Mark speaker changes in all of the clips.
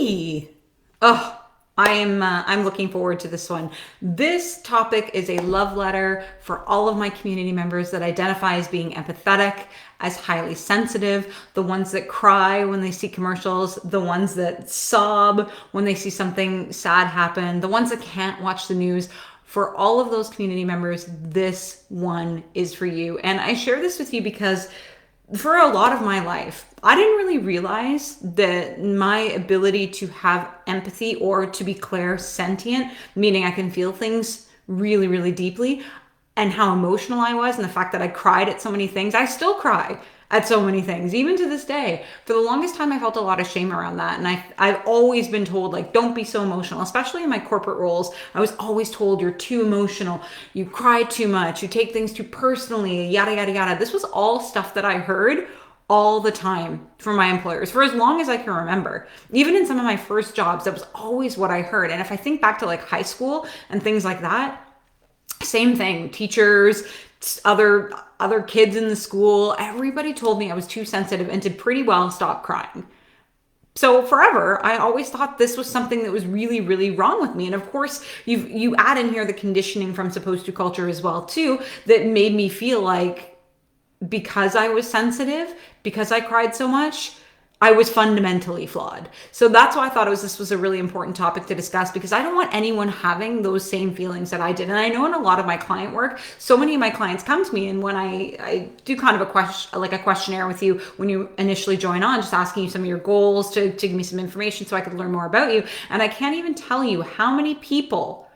Speaker 1: Hey, oh, I'm looking forward to this one. This topic is a love letter for all of my community members that identify as being empathetic, as highly sensitive, the ones that cry when they see commercials, the ones that sob when they see something sad happen, the ones that can't watch the news. For all of those community members, this one is for you. And I share this with you because for a lot of my life, I didn't really realize that my ability to have empathy, or to be clairsentient, meaning I can feel things really, really deeply, and how emotional I was, and the fact that I cried at so many things. I still cry at so many things, even to this day. For the longest time, I felt a lot of shame around that. And I've always been told, like, don't be so emotional, especially in my corporate roles. I was always told, you're too emotional, you cry too much, you take things too personally, yada, yada, yada. This was all stuff that I heard all the time from my employers for as long as I can remember. Even in some of my first jobs, that was always what I heard. And if I think back to like high school and things like that, same thing. Teachers, other kids in the school, everybody told me I was too sensitive and to pretty well stop crying. So forever, I always thought this was something that was really, really wrong with me. And of course, you add in here the conditioning from supposed to culture as well too, that made me feel like because I was sensitive, because I cried so much, I was fundamentally flawed. So that's why I thought this was a really important topic to discuss, because I don't want anyone having those same feelings that I did. And I know in a lot of my client work, so many of my clients come to me, and when I do kind of a questionnaire with you when you initially join on, just asking you some of your goals to give me some information so I could learn more about you. And I can't even tell you how many people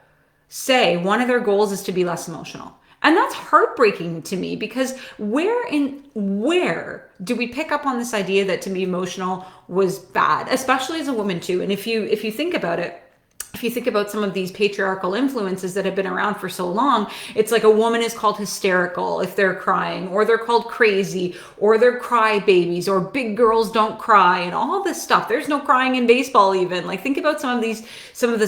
Speaker 1: say one of their goals is to be less emotional. And that's heartbreaking to me, because where do we pick up on this idea that to be emotional was bad, especially as a woman too? And if you think about it, if you think about some of these patriarchal influences that have been around for so long, it's like a woman is called hysterical if they're crying, or they're called crazy, or they're cry babies, or big girls don't cry, and all this stuff. There's no crying in baseball even. Like, think about some of this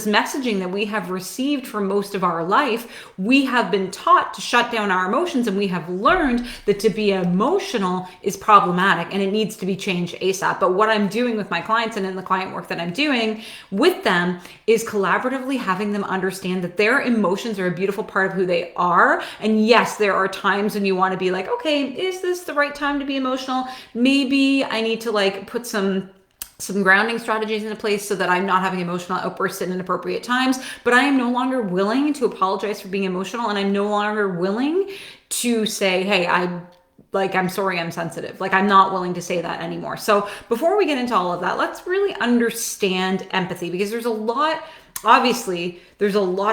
Speaker 1: messaging that we have received for most of our life. We have been taught to shut down our emotions, and we have learned that to be emotional is problematic and it needs to be changed ASAP. But what I'm doing with my clients and in the client work that I'm doing with them is collaboratively having them understand that their emotions are a beautiful part of who they are. And yes, there are times when you want to be like, okay, is this the right time to be emotional? Maybe I need to like put some grounding strategies into place so that I'm not having emotional outbursts at inappropriate times. But I am no longer willing to apologize for being emotional, and I'm no longer willing to say, hey, I'm sorry, I'm sensitive. Like, I'm not willing to say that anymore. So before we get into all of that, let's really understand empathy, because there's a lot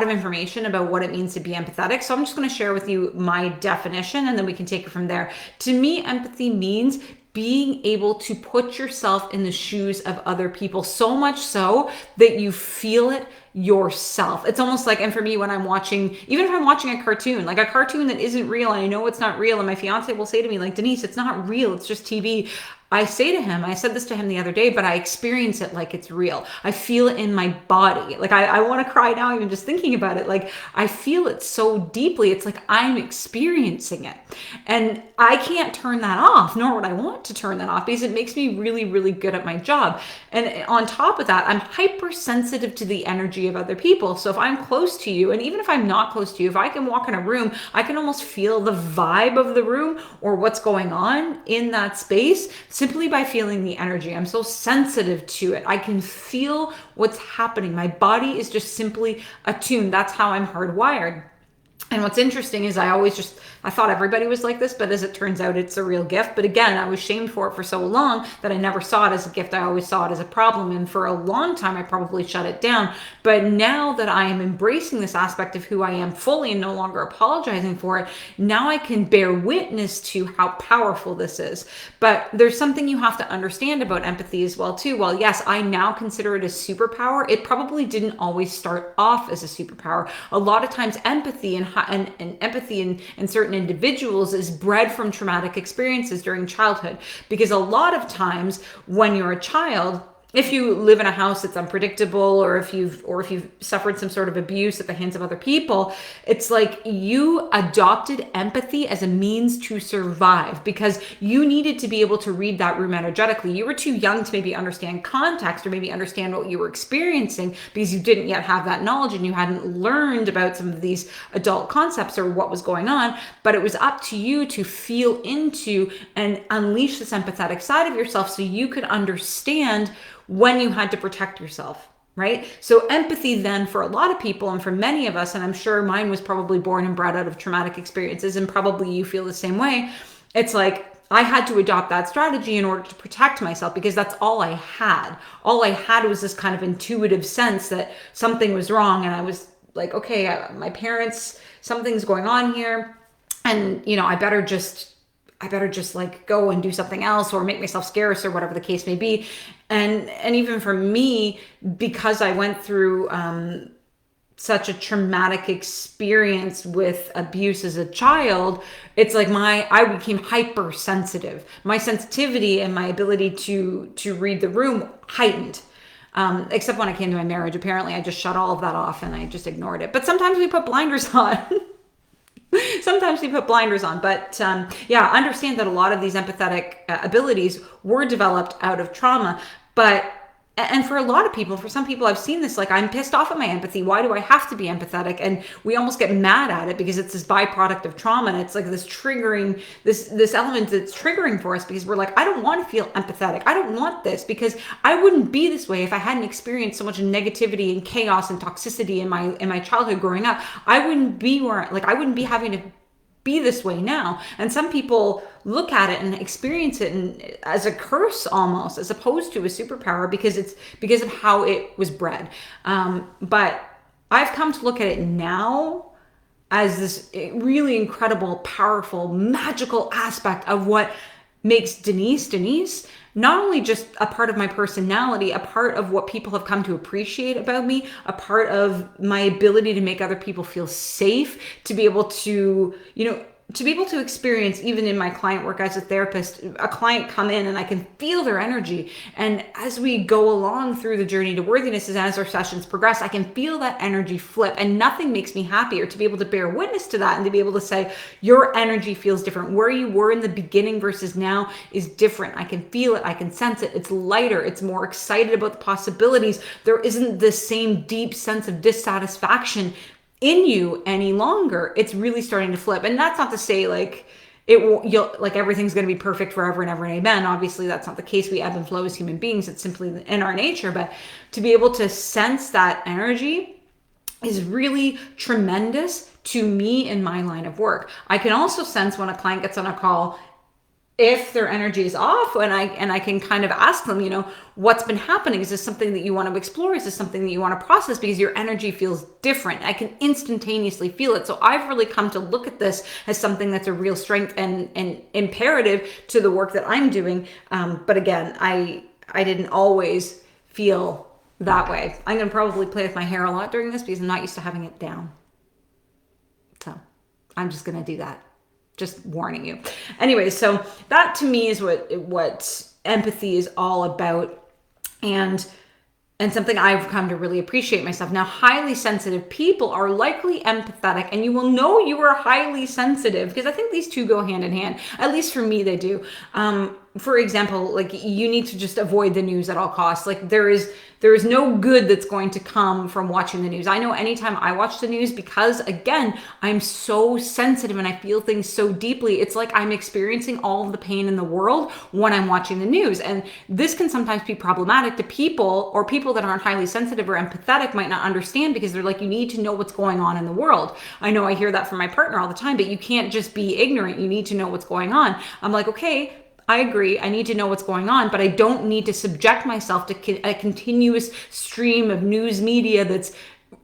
Speaker 1: of information about what it means to be empathetic. So I'm just going to share with you my definition, and then we can take it from there. To me, empathy means being able to put yourself in the shoes of other people, so much so that you feel it yourself. It's almost like, and for me, when I'm watching, even if I'm watching a cartoon, like a cartoon that isn't real, and I know it's not real, and my fiance will say to me, like, Denise, it's not real, it's just TV. I say to him, I said this to him the other day, but I experience it like it's real. I feel it in my body. Like, I want to cry now, even just thinking about it. Like, I feel it so deeply. It's like I'm experiencing it. And I can't turn that off, nor would I want to turn that off, because it makes me really, really good at my job. And on top of that, I'm hypersensitive to the energy of other people. So if I'm close to you, and even if I'm not close to you, if I can walk in a room, I can almost feel the vibe of the room or what's going on in that space, simply by feeling the energy. I'm so sensitive to it. I can feel what's happening. My body is just simply attuned. That's how I'm hardwired. And what's interesting is I thought everybody was like this, but as it turns out, it's a real gift. But again, I was shamed for it for so long that I never saw it as a gift. I always saw it as a problem. And for a long time, I probably shut it down. But now that I am embracing this aspect of who I am fully and no longer apologizing for it, now I can bear witness to how powerful this is. But there's something you have to understand about empathy as well, too. While yes, I now consider it a superpower, it probably didn't always start off as a superpower. A lot of times empathy and empathy in certain individuals is bred from traumatic experiences during childhood, because a lot of times when you're a child, if you live in a house that's unpredictable, or if you've suffered some sort of abuse at the hands of other people, it's like you adopted empathy as a means to survive because you needed to be able to read that room energetically. You were too young to maybe understand context or maybe understand what you were experiencing because you didn't yet have that knowledge and you hadn't learned about some of these adult concepts or what was going on. But it was up to you to feel into and unleash this empathetic side of yourself so you could understand when you had to protect yourself, right? So empathy then for a lot of people and for many of us, and I'm sure mine was probably born and bred out of traumatic experiences, and probably you feel the same way. It's like I had to adopt that strategy in order to protect myself because that's all I had. All I had was this kind of intuitive sense that something was wrong. And I was like, okay, my parents, something's going on here. And, I better just like go and do something else or make myself scarce or whatever the case may be. And even for me, because I went through such a traumatic experience with abuse as a child, it's like I became hypersensitive. My sensitivity and my ability to read the room heightened. Except when it came to my marriage. Apparently I just shut all of that off and I just ignored it. But sometimes we put blinders on. But understand that a lot of these empathetic abilities were developed out of trauma. And for a lot of people, for some people, I've seen this, like, I'm pissed off at my empathy. Why do I have to be empathetic? And we almost get mad at it because it's this byproduct of trauma. And it's like this triggering, this element that's triggering for us because we're like, I don't want to feel empathetic. I don't want this because I wouldn't be this way if I hadn't experienced so much negativity and chaos and toxicity in my childhood growing up. I wouldn't be I wouldn't be having to be this way now. And some people look at it and experience it as a curse almost, as opposed to a superpower because of how it was bred. But I've come to look at it now as this really incredible, powerful, magical aspect of what makes Denise, not only just a part of my personality, a part of what people have come to appreciate about me, a part of my ability to make other people feel safe, to be able to, experience, even in my client work as a therapist, a client come in and I can feel their energy. And as we go along through the journey to worthiness, and as our sessions progress, I can feel that energy flip, and nothing makes me happier to be able to bear witness to that and to be able to say, your energy feels different. Where you were in the beginning versus now is different. I can feel it. I can sense it. It's lighter. It's more excited about the possibilities. There isn't the same deep sense of dissatisfaction in you any longer. It's really starting to flip. And that's not to say everything's going to be perfect forever and ever and amen. Obviously that's not the case. We ebb and flow as human beings. It's simply in our nature. But to be able to sense that energy is really tremendous to me in my line of work. I can also sense when a client gets on a call if their energy is off, and I can kind of ask them, what's been happening? Is this something that you want to explore? Is this something that you want to process? Because your energy feels different. I can instantaneously feel it. So I've really come to look at this as something that's a real strength and imperative to the work that I'm doing. But again, I didn't always feel that way. I'm going to probably play with my hair a lot during this because I'm not used to having it down. So I'm just going to do that. Just warning you. Anyway, so that to me is what empathy is all about, and something I've come to really appreciate myself. Now, highly sensitive people are likely empathetic, and you will know you are highly sensitive because I think these two go hand in hand. At least for me, they do. For example, like, you need to just avoid the news at all costs. Like, there is no good that's going to come from watching the news. I know anytime I watch the news, because again, I'm so sensitive and I feel things so deeply, it's like I'm experiencing all of the pain in the world when I'm watching the news. And this can sometimes be problematic to people that aren't highly sensitive or empathetic might not understand, because they're like, you need to know what's going on in the world. I know I hear that from my partner all the time, but you can't just be ignorant. You need to know what's going on. I'm like, okay, I agree. I need to know what's going on, but I don't need to subject myself to a continuous stream of news media that's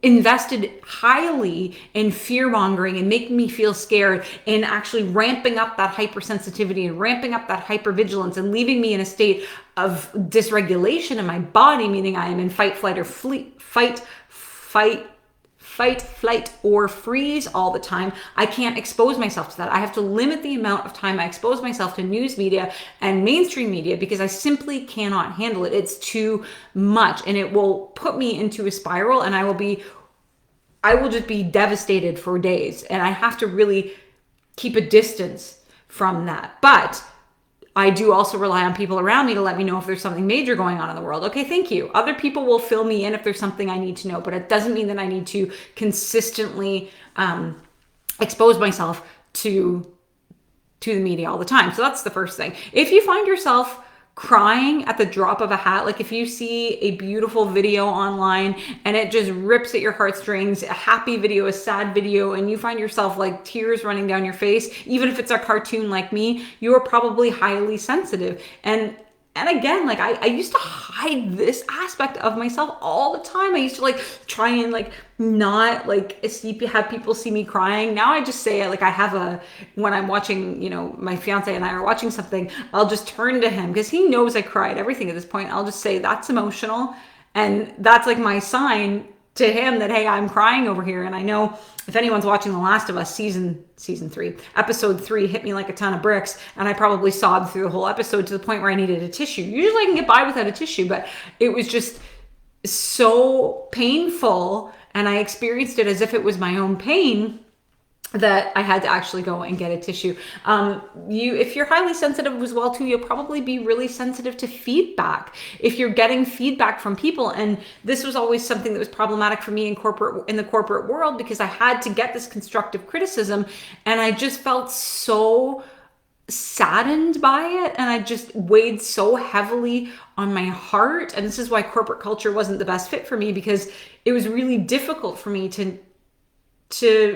Speaker 1: invested highly in fear mongering and making me feel scared, and actually ramping up that hypersensitivity and ramping up that hypervigilance and leaving me in a state of dysregulation in my body, meaning I am in fight, flight, or fight, flight, or freeze all the time, I can't expose myself to that. I have to limit the amount of time I expose myself to news media and mainstream media because I simply cannot handle it. It's too much, and it will put me into a spiral, and I will just be devastated for days, and I have to really keep a distance from that. But I do also rely on people around me to let me know if there's something major going on in the world. Okay, thank you. Other people will fill me in if there's something I need to know, but it doesn't mean that I need to consistently expose myself to the media all the time. So that's the first thing. If you find yourself crying at the drop of a hat, like if you see a beautiful video online and it just rips at your heartstrings, a happy video, a sad video, and you find yourself like tears running down your face, even if it's a cartoon like me, you are probably highly sensitive. And again, like I used to hide this aspect of myself all the time. I used to like try and like not like have people see me crying. Now I just say like when I'm watching, my fiance and I are watching something, I'll just turn to him because he knows I cry at everything at this point. I'll just say that's emotional. And that's like my sign to him that, hey, I'm crying over here. And I know if anyone's watching The Last of Us season 3, episode 3 hit me like a ton of bricks, and I probably sobbed through the whole episode to the point where I needed a tissue. Usually I can get by without a tissue, but it was just so painful, and I experienced it as if it was my own pain that I had to actually go and get a tissue. If you're highly sensitive as well too, you'll probably be really sensitive to feedback. If you're getting feedback from people, and this was always something that was problematic for me in the corporate world, because I had to get this constructive criticism, and I just felt so saddened by it, and I just weighed so heavily on my heart. And this is why corporate culture wasn't the best fit for me, because it was really difficult for me to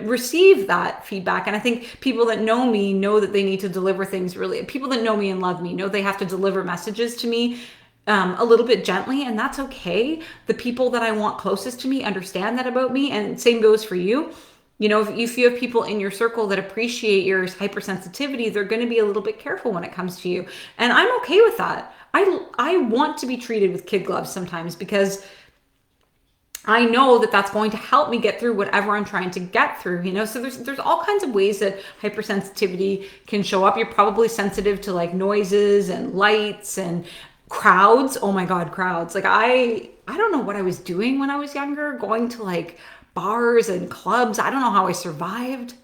Speaker 1: receive that feedback. And I think people that know me know that they need to deliver things people that know me and love me know they have to deliver messages to me a little bit gently, and that's okay. The people that I want closest to me understand that about me, and same goes for you. If you have people in your circle that appreciate your hypersensitivity, they're going to be a little bit careful when it comes to you. And I'm okay with that. I want to be treated with kid gloves sometimes, because I know that that's going to help me get through whatever I'm trying to get through, So there's all kinds of ways that hypersensitivity can show up. You're probably sensitive to like noises and lights and crowds. Oh my God, crowds. Like I don't know what I was doing when I was younger, going to like bars and clubs. I don't know how I survived.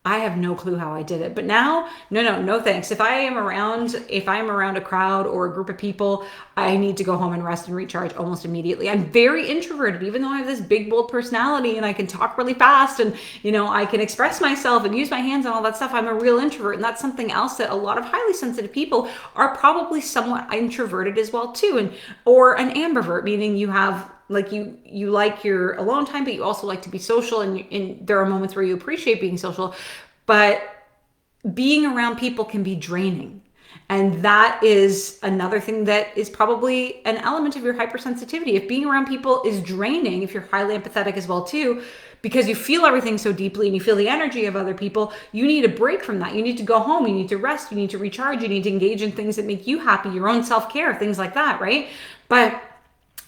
Speaker 1: I have no clue how I did it. But now, no thanks. If I'm around a crowd or a group of people, I need to go home and rest and recharge almost immediately. I'm very introverted, even though I have this big, bold personality and I can talk really fast and, I can express myself and use my hands and all that stuff. I'm a real introvert. And that's something else that a lot of highly sensitive people are probably somewhat introverted as well too. Or an ambivert, meaning you have like you like your alone time, but you also like to be social, and there are moments where you appreciate being social, but being around people can be draining. And that is another thing that is probably an element of your hypersensitivity. If being around people is draining, if you're highly empathetic as well too, because you feel everything so deeply and you feel the energy of other people, you need a break from that. You need to go home, you need to rest, you need to recharge, you need to engage in things that make you happy, your own self-care, things like that, right? But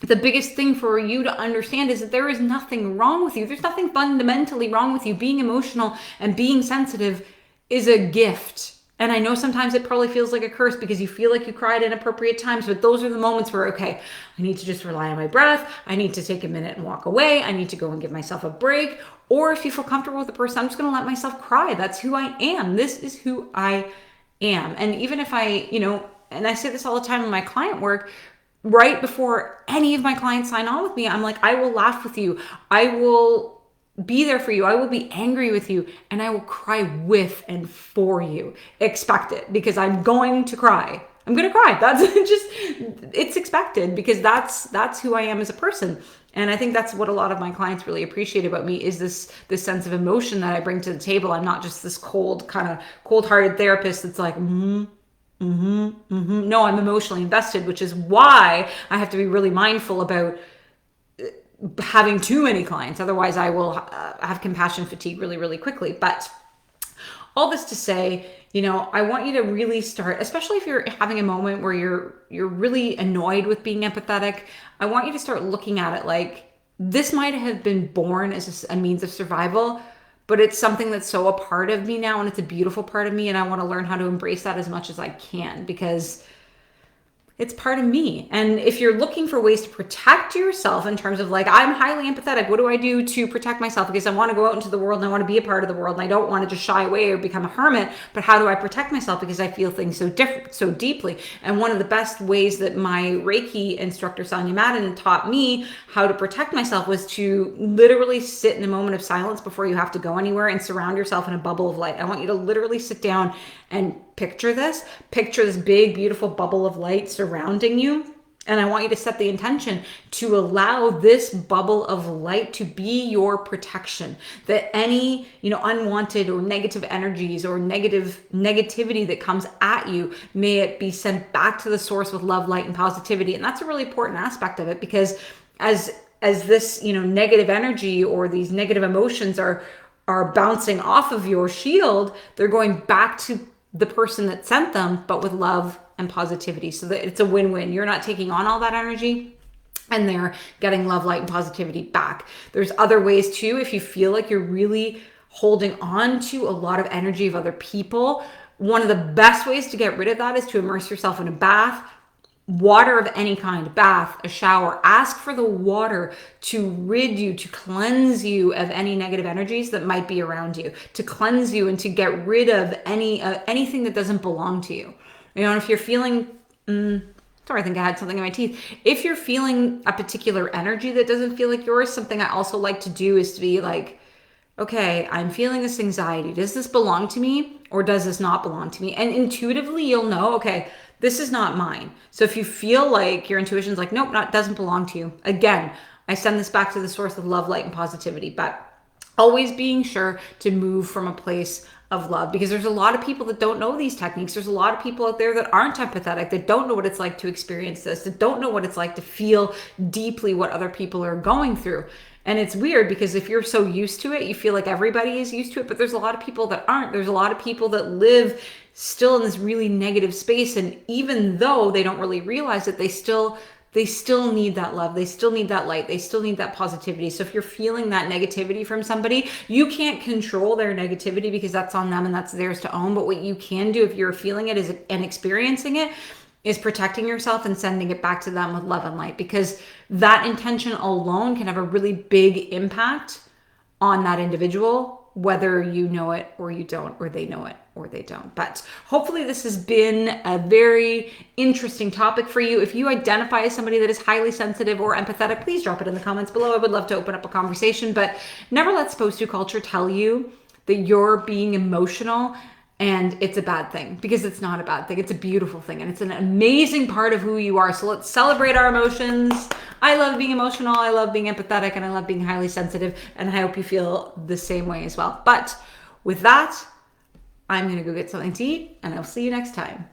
Speaker 1: the biggest thing for you to understand is that there is nothing wrong with you. There's nothing fundamentally wrong with you. Being emotional and being sensitive is a gift. And I know sometimes it probably feels like a curse because you feel like you cry at inappropriate times, but those are the moments where, okay, I need to just rely on my breath. I need to take a minute and walk away. I need to go and give myself a break. Or if you feel comfortable with the person, I'm just going to let myself cry. That's who I am. This is who I am. And even if and I say this all the time in my client work, right before any of my clients sign on with me, I'm like, I will laugh with you. I will be there for you. I will be angry with you, and I will cry with and for you. Expect it, because I'm going to cry. I'm going to cry. That's it's expected, because that's who I am as a person. And I think that's what a lot of my clients really appreciate about me, is this sense of emotion that I bring to the table. I'm not just this cold-hearted therapist that's like, No, I'm emotionally invested, which is why I have to be really mindful about having too many clients. Otherwise, I will have compassion fatigue really, really quickly. But all this to say, I want you to really start, especially if you're having a moment where you're really annoyed with being empathetic. I want you to start looking at it like this might have been born as a means of survival, but it's something that's so a part of me now, and it's a beautiful part of me, and I want to learn how to embrace that as much as I can, because it's part of me. And if you're looking for ways to protect yourself in terms of like, I'm highly empathetic, what do I do to protect myself? Because I want to go out into the world and I want to be a part of the world and I don't want to just shy away or become a hermit, but how do I protect myself? Because I feel things so different, so deeply. And one of the best ways that my Reiki instructor, Sonia Madden, taught me how to protect myself was to literally sit in a moment of silence before you have to go anywhere and surround yourself in a bubble of light. I want you to literally sit down and picture this big, beautiful bubble of light surrounding you. And I want you to set the intention to allow this bubble of light to be your protection, that any, unwanted or negative energies or negativity that comes at you, may it be sent back to the source with love, light, and positivity. And that's a really important aspect of it, because as this, negative energy or these negative emotions are bouncing off of your shield, they're going back to the person that sent them, but with love and positivity, so that it's a win-win. You're not taking on all that energy and they're getting love, light, and positivity back. There's other ways too. If you feel like you're really holding on to a lot of energy of other people, one of the best ways to get rid of that is to immerse yourself in a bath, water of any kind, bath, a shower. Ask for the water to rid you, to cleanse you of any negative energies that might be around you, to cleanse you and to get rid of anything that doesn't belong to you. And if you're feeling, sorry, I think I had something in my teeth. If you're feeling a particular energy that doesn't feel like yours, something I also like to do is to be like, okay, I'm feeling this anxiety. Does this belong to me or does this not belong to me? And intuitively, you'll know, okay, this is not mine. So if you feel like your intuition's like, nope, doesn't belong to you. Again, I send this back to the source of love, light, and positivity, but always being sure to move from a place of love, because there's a lot of people that don't know these techniques. There's a lot of people out there that aren't empathetic, that don't know what it's like to experience this, that don't know what it's like to feel deeply what other people are going through. And it's weird, because if you're so used to it, you feel like everybody is used to it, but there's a lot of people that aren't. There's a lot of people that live still in this really negative space. And even though they don't really realize it, they still need that love. They still need that light. They still need that positivity. So if you're feeling that negativity from somebody, you can't control their negativity, because that's on them and that's theirs to own. But what you can do if you're feeling it and experiencing it is protecting yourself and sending it back to them with love and light, because that intention alone can have a really big impact on that individual, whether you know it or you don't, or they know it or they don't. But hopefully this has been a very interesting topic for you. If you identify as somebody that is highly sensitive or empathetic, please drop it in the comments below. I would love to open up a conversation, but never let supposed to culture tell you that you're being emotional and it's a bad thing, because it's not a bad thing. It's a beautiful thing, and it's an amazing part of who you are. So let's celebrate our emotions. I love being emotional. I love being empathetic, and I love being highly sensitive. And I hope you feel the same way as well. But with that, I'm going to go get something to eat, and I'll see you next time.